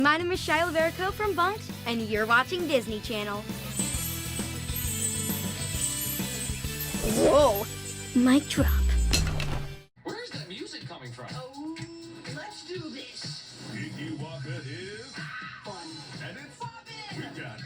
My name is Shiloh Verico from Bunk'd, and you're watching Disney Channel. Whoa! Mic drop. Where's that music coming from? Oh, let's do this. Kiki Walker is Fun. and it's poppin'. We got it.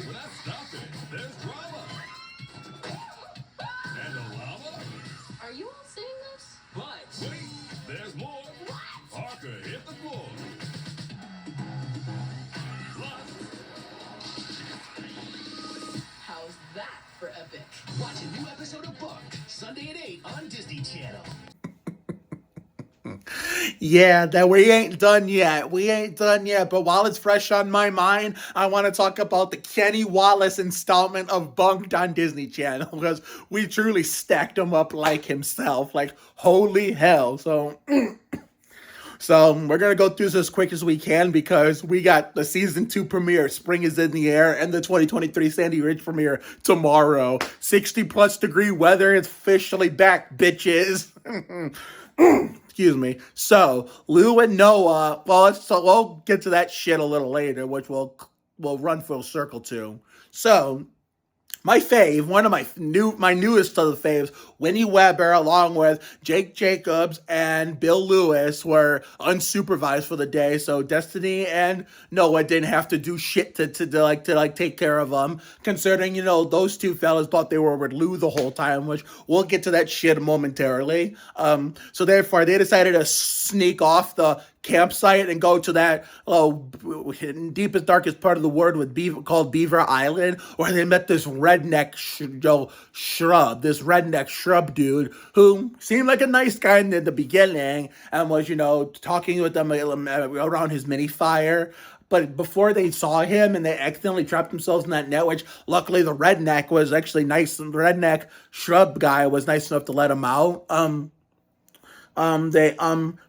When I stop it, there's drama. And a llama. Are you all seeing this? But Wait, there's more. Parker hit the floor. How's that for epic? watch a new episode of Bunk'd Sunday at 8 on Disney Channel. Yeah, that we ain't done yet. But while it's fresh on my mind, I want to talk about the Kenny Wallace installment of Bunk'd on Disney Channel, because we truly stacked him up like himself. Like, holy hell. So we're going to go through this as quick as we can, because we got the season 2 premiere, Spring is in the Air, and the 2023 Sandy Ridge premiere tomorrow. 60 plus degree weather is officially back, bitches. Excuse me. So, Lou and Noah, we'll get to that shit a little later, which we'll run full circle to. So, my fave, one of my newest of the faves, Winnie Weber, along with Jake Jacobs and Bill Lewis, were unsupervised for the day. So Destiny and Noah didn't have to do shit to take care of them. Considering, those two fellas thought they were with Lou the whole time, which we'll get to that shit momentarily. So therefore, they decided to sneak off the campsite and go to that deepest, darkest part of the world called Beaver Island, where they met this redneck shrub dude who seemed like a nice guy in the beginning and was, talking with them around his mini fire. But before they saw him and they accidentally trapped themselves in that net, which luckily the redneck was actually nice, and the redneck shrub guy was nice enough to let him out. They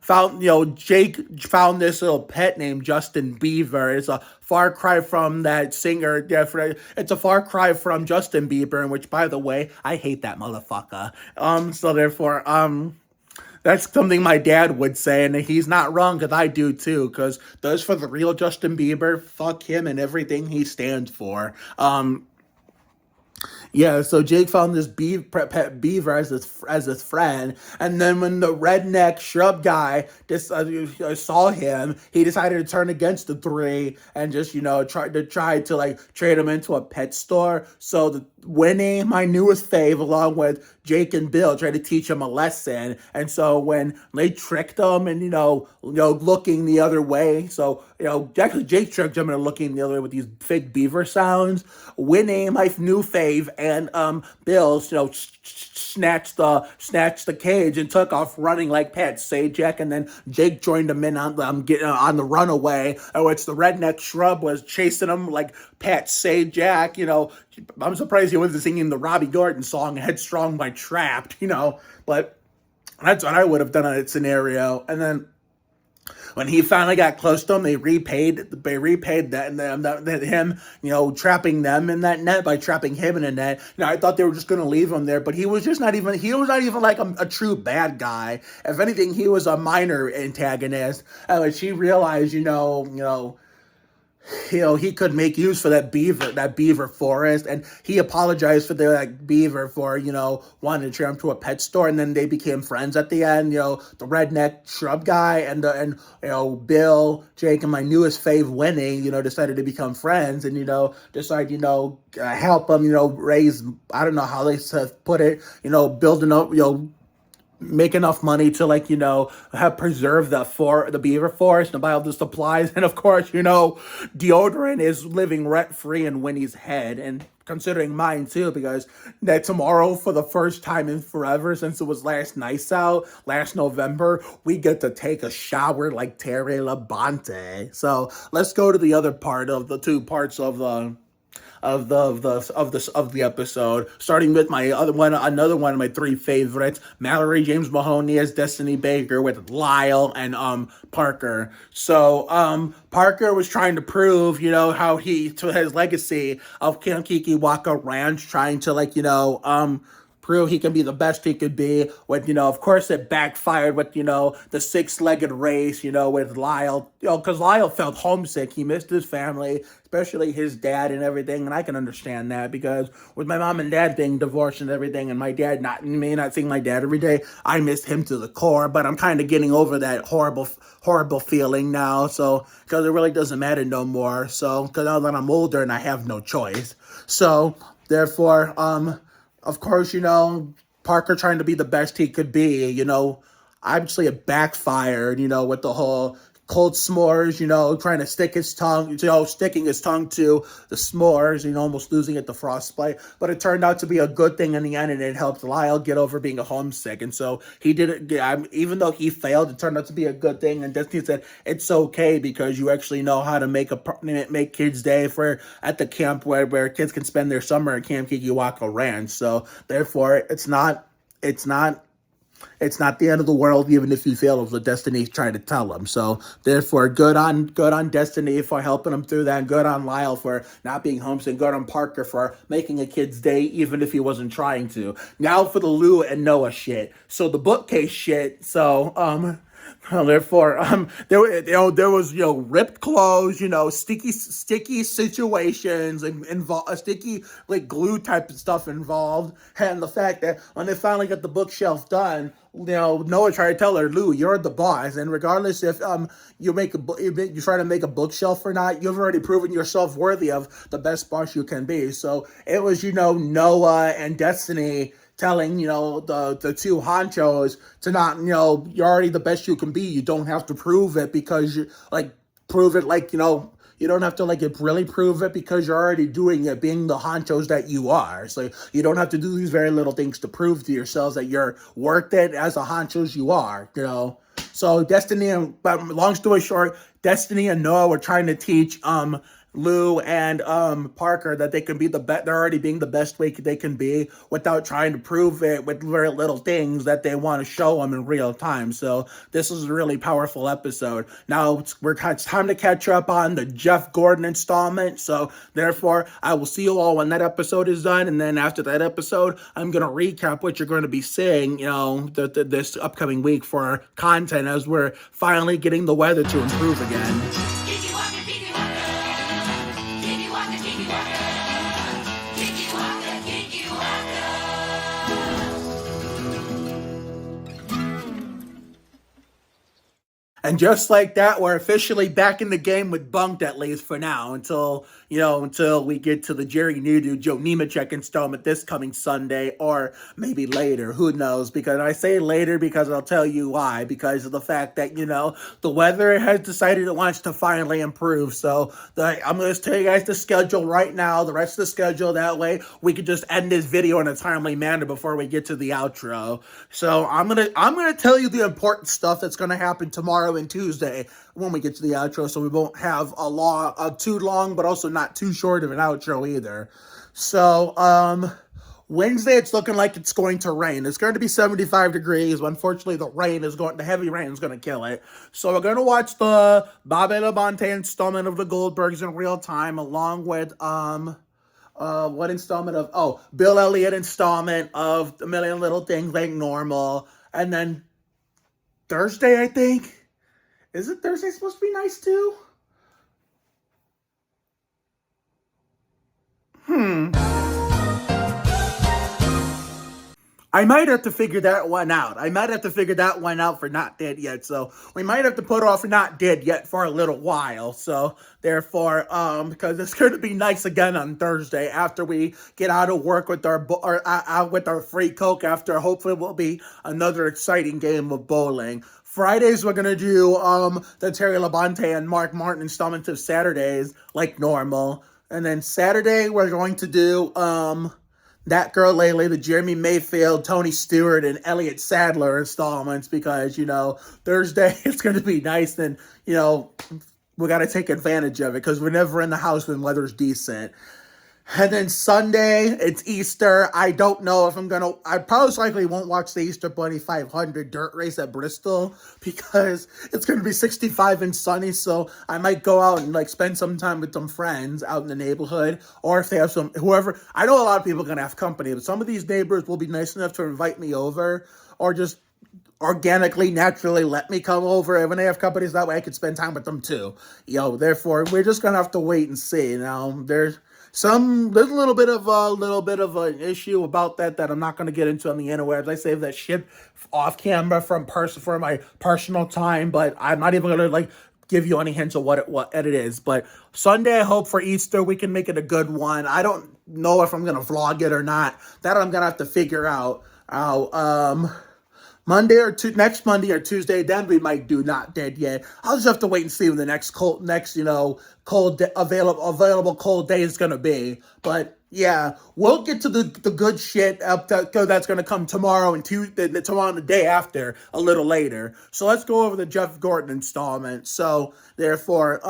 found, Jake found this little pet named Justin Bieber. It's a far cry from that singer. It's a far cry from Justin Bieber, in which, by the way, I hate that motherfucker. So therefore, that's something my dad would say, and he's not wrong, because I do too, because those for the real Justin Bieber, fuck him and everything he stands for. Yeah, so Jake found this pet beaver as his friend, and then when the redneck shrub guy saw him, he decided to turn against the three and just try to trade him into a pet store. So Winnie, my newest fave, along with Jake and Bill, tried to teach him a lesson, and so when they tricked him and looking the other way, so actually Jake tricked him into looking the other way with these fake beaver sounds. Winnie, my new fave, and Bill, snatched the cage and took off running like Pat Sajak, and then Jake joined him in on the runaway, in which the redneck shrub was chasing him like Pat Sajak. I'm surprised he wasn't singing the Robbie Gordon song "Headstrong" by Trapped, but that's what I would have done in that scenario. And then when he finally got close to him, they repaid that him, trapping them in that net by trapping him in a net. I thought they were just going to leave him there, but he was not even like a true bad guy. If anything, he was a minor antagonist. And she realized, he could make use for that beaver forest, and he apologized for the beaver for, wanting to turn him to a pet store, and then they became friends at the end. The redneck shrub guy and Bill, Jake, and my newest fave, Winnie, decided to become friends and, help him, raise, I don't know how they put it, building up, make enough money to have preserve the beaver forest and buy all the supplies. And of course, deodorant is living rent free in Winnie's head, and considering mine too, because that tomorrow, for the first time in forever since it was last nice out last November, we get to take a shower like Terry Labonte. So let's go to the other part of the two parts of the episode, starting with another one of my three favorites, Mallory James Mahoney as Destiny Baker with Lyle and Parker. So Parker was trying to prove, how to his legacy of Camp Kiki Waka Ranch, trying to prove he can be the best he could be. With, of course it backfired with, the six-legged race, with Lyle, because Lyle felt homesick. He missed his family, especially his dad and everything. And I can understand that because with my mom and dad being divorced and everything, and my dad not seeing my dad every day, I missed him to the core. But I'm kind of getting over that horrible feeling now. So, because it really doesn't matter no more. So, because now that I'm older and I have no choice. So, therefore, of course, Parker trying to be the best he could be, obviously it backfired, with the whole cold s'mores, trying to sticking his tongue to the s'mores, almost losing it to frostbite. But it turned out to be a good thing in the end, and it helped Lyle get over being a homesick. And so he did it, even though he failed, it turned out to be a good thing. And Disney said, it's okay because you actually know how to make Kids Day at the camp where kids can spend their summer at Camp Kikiwaka Ranch. So therefore, it's not the end of the world, even if you fail of what Destiny's trying to tell him. So therefore, good on Destiny for helping him through that. And good on Lyle for not being homesick. Good on Parker for making a kid's day, even if he wasn't trying to. Now for the Lou and Noah shit. So the bookcase shit. So therefore, there was ripped clothes, sticky situations and sticky like glue type of stuff involved, and the fact that when they finally got the bookshelf done, Noah tried to tell her, Lou, you're the boss, and regardless if you try to make a bookshelf or not, you've already proven yourself worthy of the best boss you can be. So it was Noah and Destiny telling, the two honchos to not, you're already the best you can be. You don't have to prove it because you you don't have to really prove it because you're already doing it, being the honchos that you are. So you don't have to do these very little things to prove to yourselves that you're worth it as the honchos you are, So but long story short, Destiny and Noah were trying to teach, Lou and Parker that they can be they're already being the best way they can be without trying to prove it with very little things that they want to show them in real time. So this is a really powerful episode. Now it's time to catch up on the Jeff Gordon installment. So therefore, I will see you all when that episode is done. And then after that episode, I'm going to recap what you're going to be seeing, this upcoming week for content as we're finally getting the weather to improve again. And just like that, we're officially back in the game with Bunk'd, at least for now, until we get to the Jerry Nadeau, Joe Nemechek installment this coming Sunday, or maybe later, who knows, because I say later because I'll tell you why, because of the fact that, the weather has decided it wants to finally improve, so I'm going to tell you guys the schedule right now, the rest of the schedule, that way we can just end this video in a timely manner before we get to the outro. So I'm gonna tell you the important stuff that's going to happen tomorrow and Tuesday when we get to the outro, so we won't have too long, but also not too short of an outro either. So, Wednesday, it's looking like it's going to rain. It's going to be 75 degrees, but unfortunately, the heavy rain is going to kill it. So we're going to watch the Bobby Labonte installment of the Goldbergs in real time, along with, what installment of, Bill Elliott installment of A Million Little Things Like Normal, and then Thursday, I think. Is it Thursday supposed to be nice too? I might have to figure that one out. For Not Dead Yet. So we might have to put off Not Dead Yet for a little while. So therefore, because it's going to be nice again on Thursday after we get out of work with our free Coke. After hopefully will be another exciting game of bowling. Fridays, we're going to do the Terry Labonte and Mark Martin installments of Saturdays, like normal. And then Saturday, we're going to do That Girl Lately, the Jeremy Mayfield, Tony Stewart, and Elliott Sadler installments because, Thursday, it's going to be nice and, we got to take advantage of it because we're never in the house when weather's decent. And then Sunday, it's Easter. I don't know if I probably likely won't watch the Easter Bunny 500 dirt race at Bristol because it's gonna be 65 and sunny. So I might go out and like spend some time with some friends out in the neighborhood, or if they have whoever. I know a lot of people are gonna have company, but some of these neighbors will be nice enough to invite me over, or just organically, naturally let me come over. And when they have companies, that way I can spend time with them too. Therefore, we're just gonna have to wait and see. Now, there's a little bit of an issue about that I'm not gonna get into on the interwebs. I save that shit off camera for my personal time, but I'm not even gonna like give you any hints of what it is. But Sunday, I hope for Easter we can make it a good one. I don't know if I'm gonna vlog it or not. That I'm gonna have to figure out. Next Monday or Tuesday, then we might do Not Dead Yet. I'll just have to wait and see when the next available cold day is gonna be. But yeah, we'll get to the good shit that's gonna come tomorrow and tomorrow and the day after a little later. So let's go over the Jeff Gordon installment. So therefore,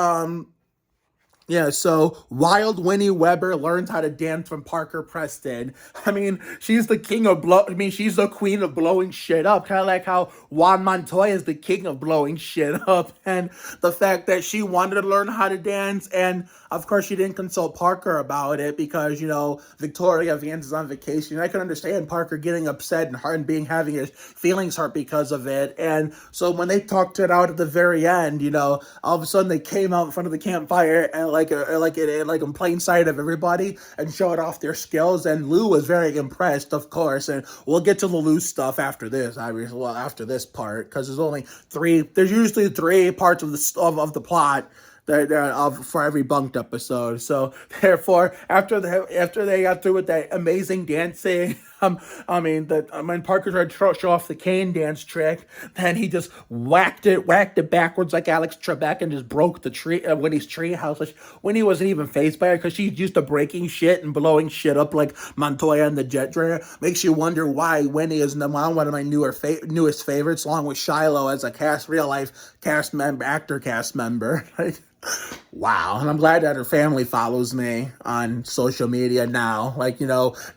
yeah, so Wild Winnie Weber learns how to dance from Parker Preston. I mean, she's the she's the queen of blowing shit up. Kind of like how Juan Montoya is the king of blowing shit up. And the fact that she wanted to learn how to dance, and of course she didn't consult Parker about it because, Victoria Vance is on vacation. I can understand Parker getting upset and having his feelings hurt because of it. And so when they talked it out at the very end, all of a sudden they came out in front of the campfire and like in plain sight of everybody and showed off their skills, and Lou was very impressed, of course, and we'll get to the Lou stuff after this, after this part, because there's usually three parts of the plot for every Bunk'd episode. So therefore, after they got through with that amazing dancing, when Parker tried to show off the cane dance trick, then he just whacked it backwards like Alex Trebek and just broke the tree, Winnie's tree house. Winnie wasn't even fazed by it because she's used to breaking shit and blowing shit up like Montoya and the Jet Dryer. Makes you wonder why Winnie is one of my newest favorites, along with Shiloh as a real life cast member. Wow, and I'm glad that her family follows me on social media now.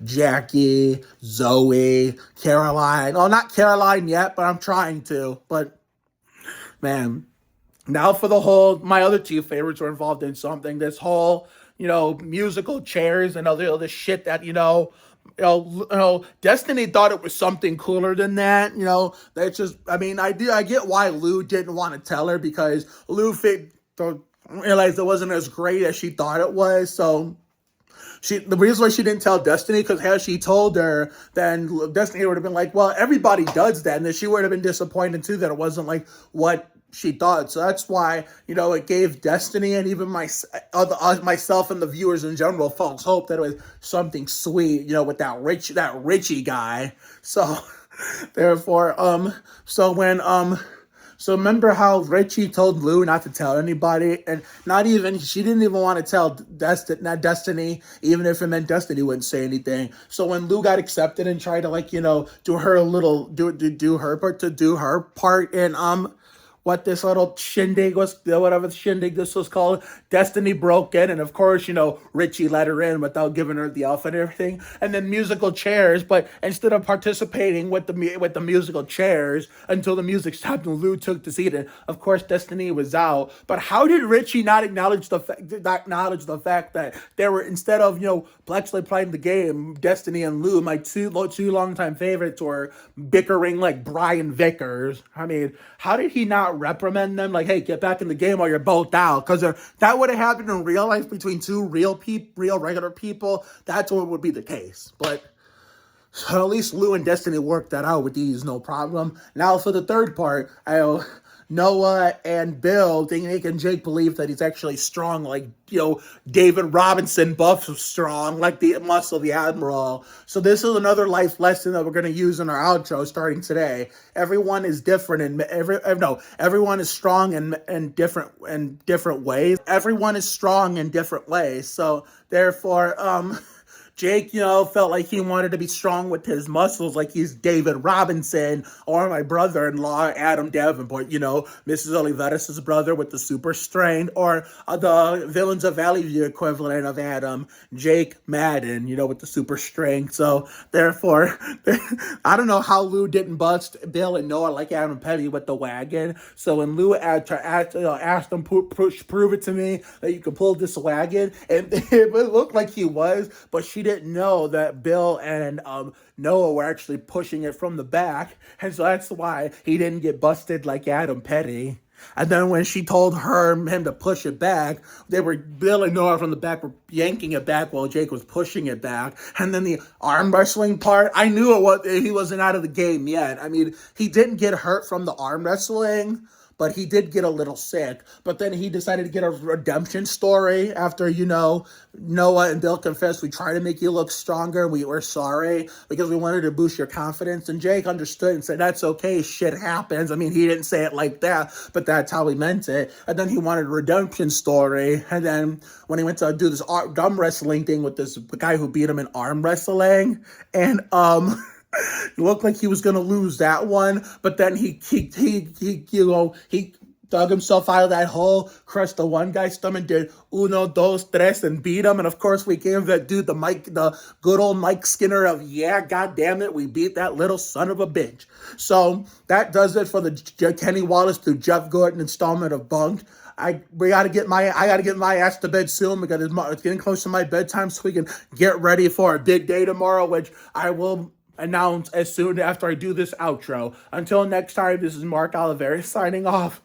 Jackie, Zoe, Caroline. Oh, not Caroline yet, but I'm trying to. But, man, now for my other two favorites were involved in something. This whole, musical chairs and other shit that, Destiny thought it was something cooler than that. That's just, I get why Lou didn't want to tell her, because Lou realized it wasn't as great as she thought it was. So the reason why she didn't tell Destiny, because had she told her, then Destiny would have been like, well, everybody does that, and then she would have been disappointed too that it wasn't like what she thought. So that's why, it gave Destiny and even myself and the viewers in general false hope that it was something sweet, with that Richie guy. So therefore, so remember how Richie told Lou not to tell anybody, and she didn't even want to tell Destiny, even if it meant Destiny wouldn't say anything. So when Lou got accepted and tried to do her part in what this little shindig was, whatever shindig this was called, Destiny broke in, and of course, Richie let her in without giving her the outfit and everything, and then musical chairs, but instead of participating with the musical chairs until the music stopped and Lou took the seat, and of course, Destiny was out. But how did Richie not acknowledge the fact that there were, instead of, actually playing the game, Destiny and Lou, my two longtime favorites, were bickering like Brian Vickers? How did he not reprimand them, like, hey, get back in the game or you're both out? Because that would have happened in real life between two real regular people. That's what would be the case. But so at least Lou and Destiny worked that out with these, no problem. Now for the third part, Noah and Bill, they make Jake believe that he's actually strong, like, David Robinson buff strong, like the muscle, the Admiral. So this is another life lesson that we're going to use in our outro starting today. Everyone is different, and everyone is strong in different ways. Everyone is strong in different ways. So therefore, Jake, felt like he wanted to be strong with his muscles, like he's David Robinson, or my brother-in-law, Adam Davenport, Mrs. Oliveras' brother with the super strength, or the Villains of Valley View equivalent of Adam, Jake Madden, with the super strength. So, therefore, I don't know how Lou didn't bust Bill and Noah like Adam Petty with the wagon. So when Lou asked him, prove it to me that you can pull this wagon, and it looked like he was, but she didn't know that Bill and Noah were actually pushing it from the back, and so that's why he didn't get busted like Adam Petty. And then when she told him to push it back, Bill and Noah from the back were yanking it back while Jake was pushing it back. And then the arm wrestling part, I knew he wasn't out of the game yet. I mean, he didn't get hurt from the arm wrestling, but he did get a little sick. But then he decided to get a redemption story after, Noah and Bill confessed, we tried to make you look stronger. We were sorry because we wanted to boost your confidence. And Jake understood and said, that's okay. Shit happens. I mean, he didn't say it like that, but that's how he meant it. And then he wanted a redemption story. And then when he went to do this dumb wrestling thing with this guy who beat him in arm wrestling, and, it looked like he was gonna lose that one, but then he dug himself out of that hole, crushed the one guy's stomach, did uno, dos, tres, and beat him. And of course, we gave that dude the good old Mike Skinner of, yeah, god damn it, we beat that little son of a bitch. So that does it for the Kenny Wallace through Jeff Gordon installment of Bunk'd. I gotta get my ass to bed soon because it's getting close to my bedtime, so we can get ready for a big day tomorrow, which I will announce as soon after I do this outro. Until next time, this is Mark Oliveira signing off.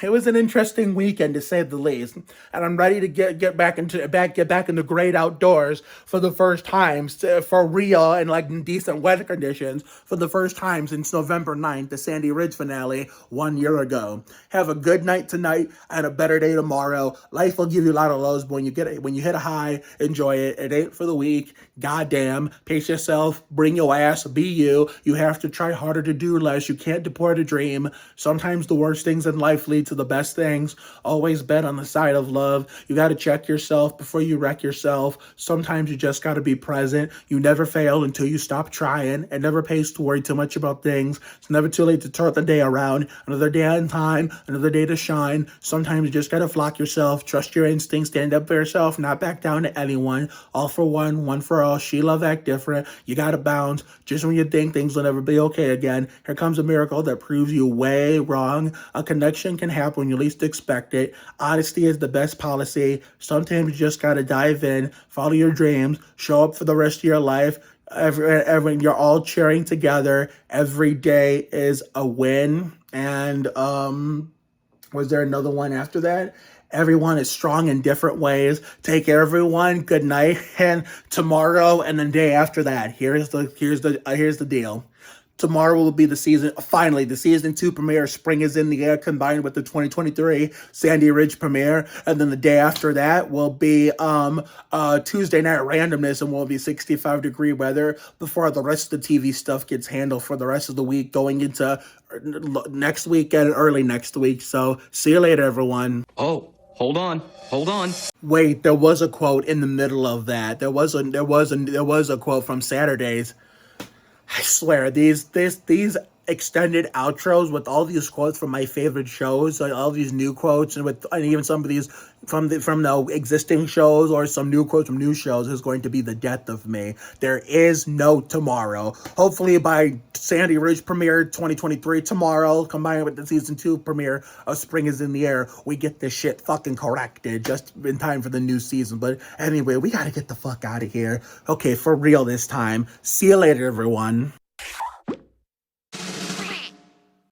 It was an interesting weekend, to say the least, and I'm ready to get back into the great outdoors for the first time, for real, and like in decent weather conditions for the first time since November 9th, the Sandy Ridge finale 1 year ago. Have a good night tonight and a better day tomorrow. Life will give you a lot of lows, but when you hit a high, enjoy it. It ain't for the weak. Goddamn, pace yourself, bring your ass, be you. You have to try harder to do less. You can't deport a dream. Sometimes the worst things in life lead to the best things. Always bet on the side of love. You got to check yourself before you wreck yourself. Sometimes you just got to be present. You never fail until you stop trying. It never pays to worry too much about things. It's never too late to turn the day around. Another day on time, another day to shine. Sometimes you just got to flock yourself. Trust your instincts. Stand up for yourself. Not back down to anyone. All for one for all. She love act different. You got to bounce. Just when you think things will never be okay again, here comes a miracle that proves you way wrong. A connection can happen when you least expect it. Honesty is the best policy. Sometimes you just gotta dive in, follow your dreams, show up for the rest of your life. Every you're all cheering together. Every day is a win. And was there another one after that? Everyone is strong in different ways. Take care, everyone. Good night. And tomorrow and the day after that, here's the deal. Tomorrow will be the season 2 premiere. Spring is in the air, combined with the 2023 Sandy Ridge premiere. And then the day after that will be Tuesday night randomness, and will be 65-degree weather before the rest of the TV stuff gets handled for the rest of the week, going into next week and early next week. So see you later, everyone. Oh, hold on. Wait, there was a quote in the middle of that. There was a quote from Saturdays. I swear, these extended outros with all these quotes from my favorite shows, like all these new quotes, and even some of these from the existing shows, or some new quotes from new shows, is going to be the death of me. There is no tomorrow. Hopefully by Sandy Ridge premiere 2023 tomorrow, combined with the season 2 premiere of Spring is in the Air, we get this shit fucking corrected just in time for the new season. But anyway, we gotta get the fuck out of here. Okay, for real this time. See you later, everyone.